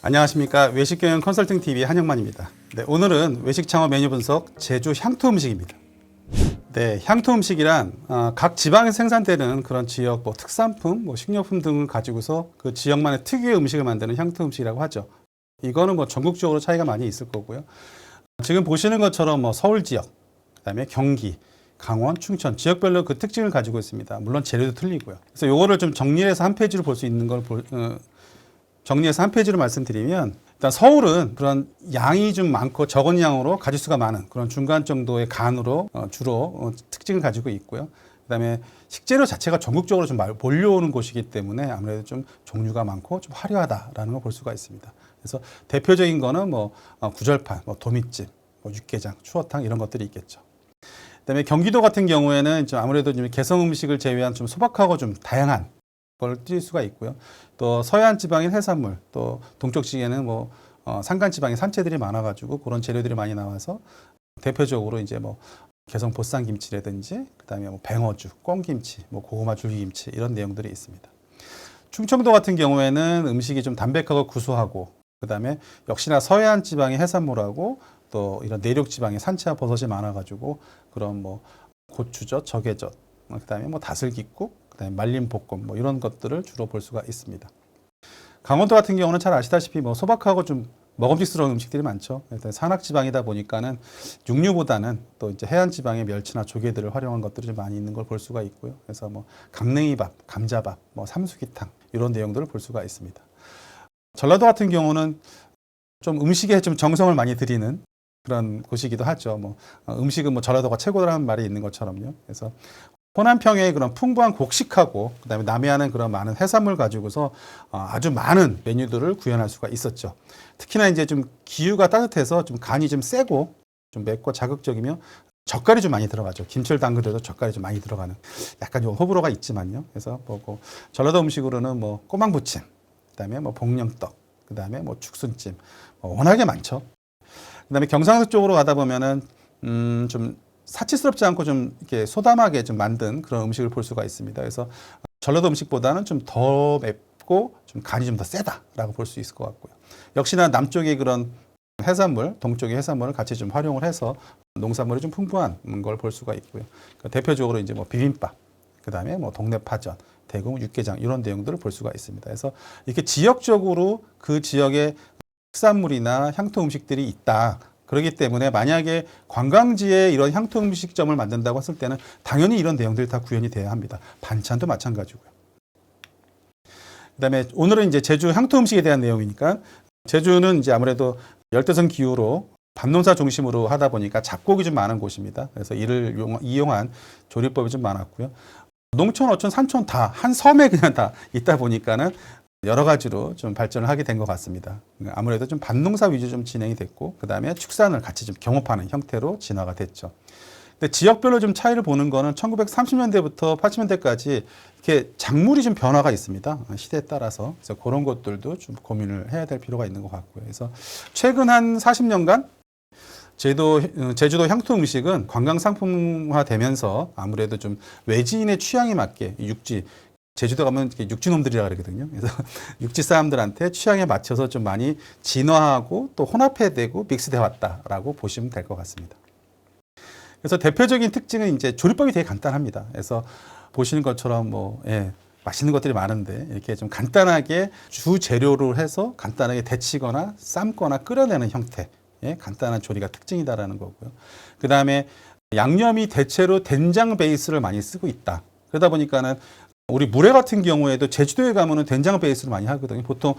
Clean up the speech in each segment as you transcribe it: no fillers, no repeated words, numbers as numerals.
안녕하십니까. 외식경영 컨설팅TV 한영만입니다. 네, 오늘은 외식 창업 메뉴 분석 제주 향토 음식입니다. 네, 향토 음식이란 각 지방에서 생산되는 그런 지역 특산품, 식료품 등을 가지고서 그 지역만의 특유의 음식을 만드는 향토 음식이라고 하죠. 이거는 전국적으로 차이가 많이 있을 거고요. 지금 보시는 것처럼 서울 지역, 그다음에 경기, 강원, 충청 지역별로 그 특징을 가지고 있습니다. 물론 재료도 틀리고요. 그래서 요거를 좀 정리해서 한 페이지로 볼 수 있는 걸 정리해서 한 페이지로 말씀드리면, 일단 서울은 그런 양이 좀 많고 적은 양으로 가짓수가 많은 그런 중간 정도의 간으로 주로 특징을 가지고 있고요. 그다음에 식재료 자체가 전국적으로 좀 몰려오는 곳이기 때문에 아무래도 좀 종류가 많고 좀 화려하다라는 걸 볼 수가 있습니다. 그래서 대표적인 거는 구절판, 도미집, 육개장, 추어탕 이런 것들이 있겠죠. 그다음에 경기도 같은 경우에는 좀 아무래도 좀 개성 음식을 제외한 좀 소박하고 좀 다양한 걸 뛸 수가 있고요. 또 서해안 지방인 해산물, 또 동쪽 지역에는 산간 지방의 산채들이 많아가지고 그런 재료들이 많이 나와서 대표적으로 이제 개성 보쌈김치라든지 그다음에 뱅어죽, 꽁김치, 고구마 줄기김치 이런 내용들이 있습니다. 충청도 같은 경우에는 음식이 좀 담백하고 구수하고 그다음에 역시나 서해안 지방의 해산물하고 또 이런 내륙 지방의 산채와 버섯이 많아가지고 그런 고추젓, 적개젓, 그다음에 다슬기국, 그다음에 말린 볶음 이런 것들을 주로 볼 수가 있습니다. 강원도 같은 경우는 잘 아시다시피 소박하고 좀 먹음직스러운 음식들이 많죠. 일단 산악 지방이다 보니까는 육류보다는 또 이제 해안 지방의 멸치나 조개들을 활용한 것들이 좀 많이 있는 걸 볼 수가 있고요. 그래서 강냉이밥, 감자밥, 삼수기탕 이런 내용들을 볼 수가 있습니다. 전라도 같은 경우는 좀 음식에 좀 정성을 많이 들이는 그런 곳이기도 하죠. 음식은 전라도가 최고라는 말이 있는 것처럼요. 그래서 호남평의 그런 풍부한 곡식하고 그다음에 남해안은 그런 많은 해산물 가지고서 아주 많은 메뉴들을 구현할 수가 있었죠. 특히나 이제 좀 기후가 따뜻해서 좀 간이 좀 세고 좀 맵고 자극적이며 젓갈이 좀 많이 들어가죠. 김치를 담그려도 젓갈이 좀 많이 들어가는 약간 좀 호불호가 있지만요. 그래서 전라도 음식으로는 꼬망부침, 그다음에 복령떡, 그다음에 죽순찜 워낙에 많죠. 그다음에 경상도 쪽으로 가다 보면은 좀 사치스럽지 않고 좀 이렇게 소담하게 좀 만든 그런 음식을 볼 수가 있습니다. 그래서 전라도 음식보다는 좀 더 맵고 좀 간이 좀 더 세다라고 볼 수 있을 것 같고요. 역시나 남쪽의 그런 해산물, 동쪽의 해산물을 같이 좀 활용을 해서 농산물이 좀 풍부한 걸 볼 수가 있고요. 대표적으로 이제 비빔밥, 그다음에 동네파전, 대구 육개장 이런 내용들을 볼 수가 있습니다. 그래서 이렇게 지역적으로 그 지역의 특산물이나 향토 음식들이 있다. 그렇기 때문에 만약에 관광지에 이런 향토 음식점을 만든다고 했을 때는 당연히 이런 내용들이 다 구현이 돼야 합니다. 반찬도 마찬가지고요. 그다음에 오늘은 이제 제주 향토 음식에 대한 내용이니까, 제주는 이제 아무래도 열대성 기후로 밭농사 중심으로 하다 보니까 잡곡이 좀 많은 곳입니다. 그래서 이를 이용한 조리법이 좀 많았고요. 농촌, 어촌, 산촌 다 한 섬에 그냥 다 있다 보니까는 여러 가지로 좀 발전을 하게 된 것 같습니다. 아무래도 좀 밭농사 위주 좀 진행이 됐고, 그 다음에 축산을 같이 좀 경업하는 형태로 진화가 됐죠. 근데 지역별로 좀 차이를 보는 거는 1930년대부터 80년대까지 이렇게 작물이 좀 변화가 있습니다. 시대에 따라서. 그래서 그런 것들도 좀 고민을 해야 될 필요가 있는 것 같고요. 그래서 최근 한 40년간 제주도 향토 음식은 관광 상품화 되면서 아무래도 좀 외지인의 취향에 맞게 제주도 가면 육지놈들이라 그러거든요. 그래서 육지 사람들한테 취향에 맞춰서 좀 많이 진화하고 또 혼합되고 믹스돼 왔다라고 보시면 될 것 같습니다. 그래서 대표적인 특징은 이제 조리법이 되게 간단합니다. 그래서 보시는 것처럼 맛있는 것들이 많은데 이렇게 좀 간단하게 주 재료로 해서 간단하게 데치거나 삶거나 끓여내는 형태의 간단한 조리가 특징이다라는 거고요. 그 다음에 양념이 대체로 된장 베이스를 많이 쓰고 있다. 그러다 보니까는 우리 물회 같은 경우에도 제주도에 가면은 된장 베이스로 많이 하거든요. 보통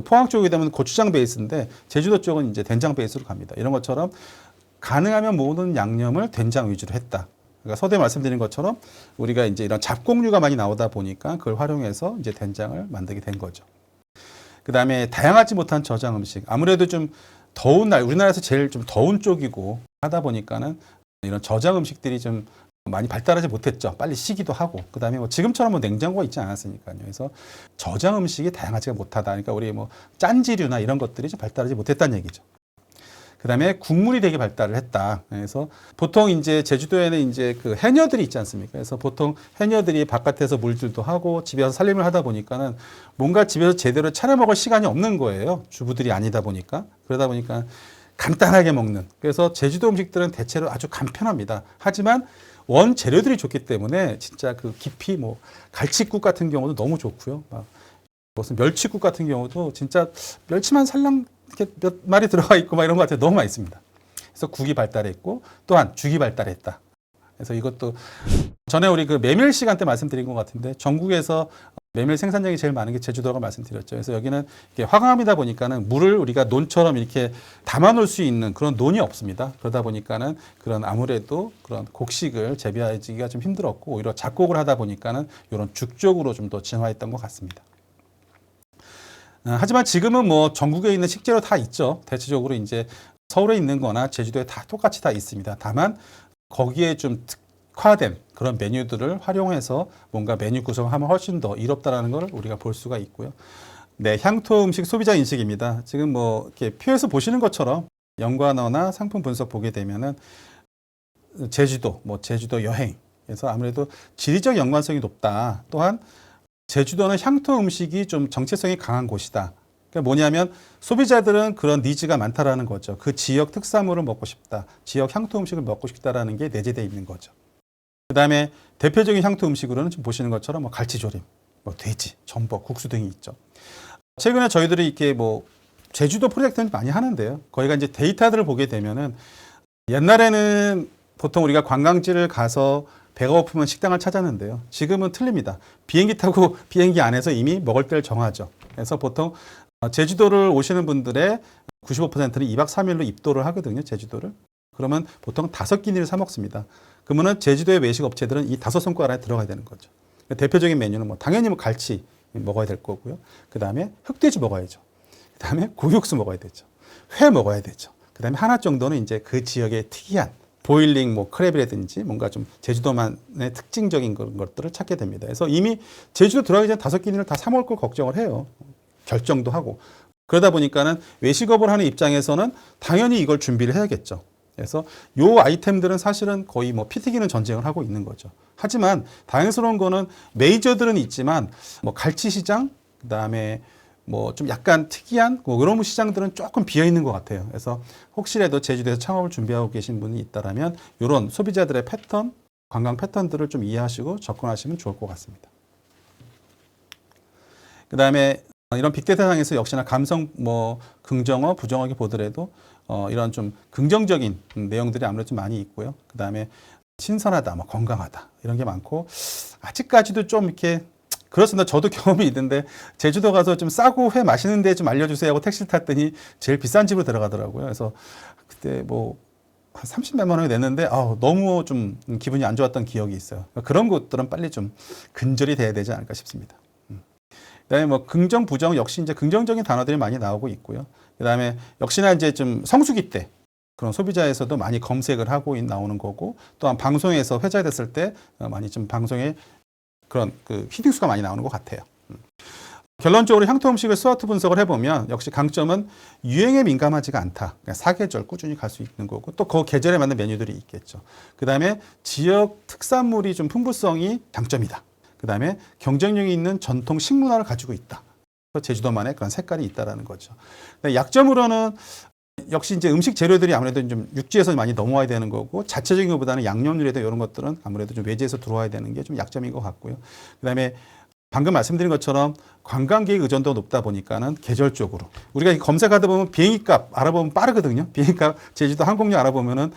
포항 쪽에 되면 고추장 베이스인데 제주도 쪽은 이제 된장 베이스로 갑니다. 이런 것처럼 가능하면 모든 양념을 된장 위주로 했다. 그러니까 서두에 말씀드린 것처럼 우리가 이제 이런 잡곡류가 많이 나오다 보니까 그걸 활용해서 이제 된장을 만들게 된 거죠. 그 다음에 다양하지 못한 저장 음식. 아무래도 좀 더운 날, 우리나라에서 제일 좀 더운 쪽이고 하다 보니까는 이런 저장 음식들이 좀 많이 발달하지 못했죠. 빨리 식기도 하고. 그 다음에 지금처럼 냉장고가 있지 않았으니까요. 그래서 저장 음식이 다양하지가 못하다. 그러니까 우리 짠지류나 이런 것들이 좀 발달하지 못했다는 얘기죠. 그다음에 국물이 되게 발달을 했다. 그래서 보통 이제 제주도에는 이제 그 해녀들이 있지 않습니까? 그래서 보통 해녀들이 바깥에서 물질도 하고 집에 와서 살림을 하다 보니까는 뭔가 집에서 제대로 차려 먹을 시간이 없는 거예요. 주부들이 아니다 보니까. 그러다 보니까 간단하게 먹는. 그래서 제주도 음식들은 대체로 아주 간편합니다. 하지만 원 재료들이 좋기 때문에 진짜 그 깊이 뭐 갈치국 같은 경우도 너무 좋고요. 막 무슨 멸치국 같은 경우도 진짜 멸치만 살랑 이렇게 몇 마리 들어가 있고 막 이런 것 같아요. 너무 맛있습니다. 그래서 국이 발달했고 또한 죽이 발달했다. 그래서 이것도 전에 우리 그 메밀 시간 때 말씀드린 것 같은데 전국에서 메밀 생산량이 제일 많은 게 제주도라고 말씀드렸죠. 그래서 여기는 화강암이다 보니까는 물을 우리가 논처럼 이렇게 담아놓을 수 있는 그런 논이 없습니다. 그러다 보니까는 그런 아무래도 그런 곡식을 재배하기가 좀 힘들었고 오히려 작곡을 하다 보니까는 이런 죽 쪽으로 좀 더 진화했던 것 같습니다. 하지만 지금은 뭐 전국에 있는 식재료 다 있죠. 대체적으로 이제 서울에 있는 거나 제주도에 다 똑같이 다 있습니다. 다만 거기에 좀 특화된 그런 메뉴들을 활용해서 뭔가 메뉴 구성하면 훨씬 더 이롭다라는 걸 우리가 볼 수가 있고요. 네, 향토 음식 소비자 인식입니다. 지금 뭐 이렇게 표에서 보시는 것처럼 연관어나 상품 분석 보게 되면은 제주도, 뭐 제주도 여행. 그래서 아무래도 지리적 연관성이 높다. 또한 제주도는 향토 음식이 좀 정체성이 강한 곳이다. 그러니까 뭐냐면 소비자들은 그런 니즈가 많다라는 거죠. 그 지역 특산물을 먹고 싶다. 지역 향토 음식을 먹고 싶다라는 게 내재되어 있는 거죠. 그다음에 대표적인 향토 음식으로는 지금 보시는 것처럼 뭐 갈치조림, 뭐 돼지, 전복, 국수 등이 있죠. 최근에 저희들이 이렇게 뭐 제주도 프로젝트를 많이 하는데요. 거기가 이제 데이터들을 보게 되면은 옛날에는 보통 우리가 관광지를 가서 배가 고프면 식당을 찾았는데요. 지금은 틀립니다. 비행기 타고 비행기 안에서 이미 먹을 때를 정하죠. 그래서 보통 제주도를 오시는 분들의 95%는 2박 3일로 입도를 하거든요. 제주도를. 그러면 보통 5끼니를 사 먹습니다. 그러면 제주도의 외식 업체들은 이 5손가락 안에 들어가야 되는 거죠. 대표적인 메뉴는 뭐 당연히 뭐 갈치 먹어야 될 거고요. 그 다음에 흑돼지 먹어야죠. 그 다음에 고육수 먹어야 되죠. 회 먹어야 되죠. 그 다음에 하나 정도는 이제 그 지역의 특이한 보일링 뭐 크랩이라든지 뭔가 좀 제주도만의 특징적인 그런 것들을 찾게 됩니다. 그래서 이미 제주도 들어가기 전에 5끼니를 다 사 먹을 걸 걱정을 해요. 결정도 하고. 그러다 보니까는 외식업을 하는 입장에서는 당연히 이걸 준비를 해야겠죠. 그래서 요 아이템들은 사실은 거의 뭐 피 튀기는 전쟁을 하고 있는 거죠. 하지만 다행스러운 거는 메이저들은 있지만 뭐 갈치 시장, 그다음에 뭐 좀 약간 특이한 뭐 그런 시장들은 조금 비어 있는 것 같아요. 그래서 혹시라도 제주도에서 창업을 준비하고 계신 분이 있다라면 이런 소비자들의 패턴, 관광 패턴들을 좀 이해하시고 접근하시면 좋을 것 같습니다. 그다음에 이런 빅데이터 상에서 역시나 감성 뭐 긍정어, 부정어기 보더라도 이런 좀 긍정적인 내용들이 아무래도 좀 많이 있고요. 그다음에 신선하다, 뭐 건강하다 이런 게 많고 아직까지도 좀 이렇게 그렇습니다. 저도 경험이 있는데 제주도 가서 좀 싸고 회 맛있는 데 좀 알려주세요 하고 택시를 탔더니 제일 비싼 집으로 들어가더라고요. 그래서 그때 뭐 한 30몇만 원이 냈는데 너무 좀 기분이 안 좋았던 기억이 있어요. 그런 것들은 빨리 좀 근절이 돼야 되지 않을까 싶습니다. 그다음에 뭐 긍정, 부정 역시 이제 긍정적인 단어들이 많이 나오고 있고요. 그다음에 역시나 이제 좀 성수기 때 그런 소비자에서도 많이 검색을 하고 나오는 거고 또한 방송에서 회자됐을 때 많이 좀 방송에 그런 그 히딩수가 많이 나오는 것 같아요. 결론적으로 향토 음식을 스와트 분석을 해보면 역시 강점은 유행에 민감하지가 않다. 그러니까 사계절 꾸준히 갈 수 있는 거고 또 그 계절에 맞는 메뉴들이 있겠죠. 그다음에 지역 특산물이 좀 풍부성이 장점이다. 그다음에 경쟁력이 있는 전통 식문화를 가지고 있다. 제주도만의 그런 색깔이 있다라는 거죠. 약점으로는 역시 이제 음식 재료들이 아무래도 좀 육지에서 많이 넘어와야 되는 거고 자체적인 것보다는 양념류에도 이런 것들은 아무래도 좀 외지에서 들어와야 되는 게 좀 약점인 것 같고요. 그다음에 방금 말씀드린 것처럼 관광객 의존도가 높다 보니까는 계절적으로 우리가 검색하다 보면 비행기값 알아보면 빠르거든요. 비행기값 제주도 항공료 알아보면은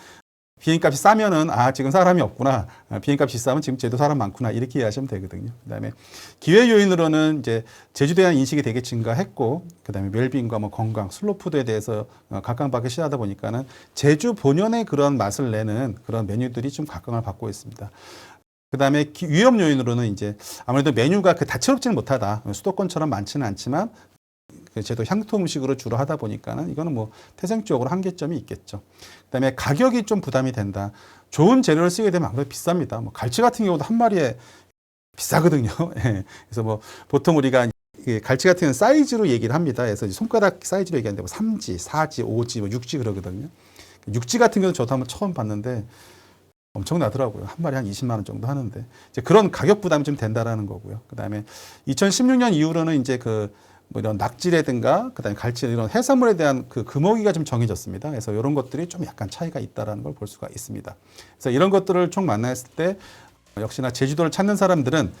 비행값이 싸면은 지금 사람이 없구나. 비행값이 싸면 지금 제주도 사람 많구나. 이렇게 이해하시면 되거든요. 그다음에 기회 요인으로는 이제 제주도에 대한 인식이 되게 증가했고 그다음에 웰빙과 뭐 건강, 슬로푸드에 대해서 각광받기 시작하다 보니까는 제주 본연의 그런 맛을 내는 그런 메뉴들이 좀 각광을 받고 있습니다. 그다음에 위험 요인으로는 이제 아무래도 메뉴가 다채롭지는 못하다. 수도권처럼 많지는 않지만 제도 향토 음식으로 주로 하다 보니까는 이거는 뭐 태생적으로 한계점이 있겠죠. 그다음에 가격이 좀 부담이 된다. 좋은 재료를 쓰게 되면 아무래도 비쌉니다. 뭐 갈치 같은 경우도 한 마리에 비싸거든요. 예. 그래서 뭐 보통 우리가 갈치 같은 경우는 사이즈로 얘기를 합니다. 그래서 손가락 사이즈로 얘기하는데 뭐 3지, 4지, 5지, 뭐 6지 그러거든요. 6지 같은 경우는 저도 한번 처음 봤는데 엄청나더라고요. 한 마리 한 20만 원 정도 하는데 이제 그런 가격 부담이 좀 된다라는 거고요. 그다음에 2016년 이후로는 이제 뭐 이런 낙지라든가 그다음에 갈치 이런 해산물에 대한 금어기가 좀 정해졌습니다. 그래서 이런 것들이 좀 약간 차이가 있다라는 걸 볼 수가 있습니다. 그래서 이런 것들을 총 만났을 때 역시나 제주도를 찾는 사람들은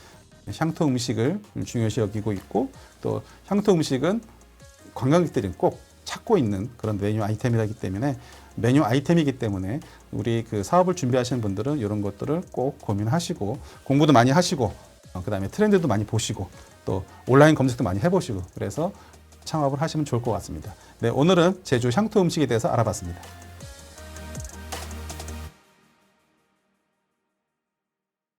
향토 음식을 중요시 여기고 있고 또 향토 음식은 관광객들이 꼭 찾고 있는 그런 메뉴 아이템이기 때문에 우리 사업을 준비하시는 분들은 이런 것들을 꼭 고민하시고 공부도 많이 하시고 그다음에 트렌드도 많이 보시고 또 온라인 검색도 많이 해보시고 그래서 창업을 하시면 좋을 것 같습니다. 네, 오늘은 제주 향토 음식에 대해서 알아봤습니다.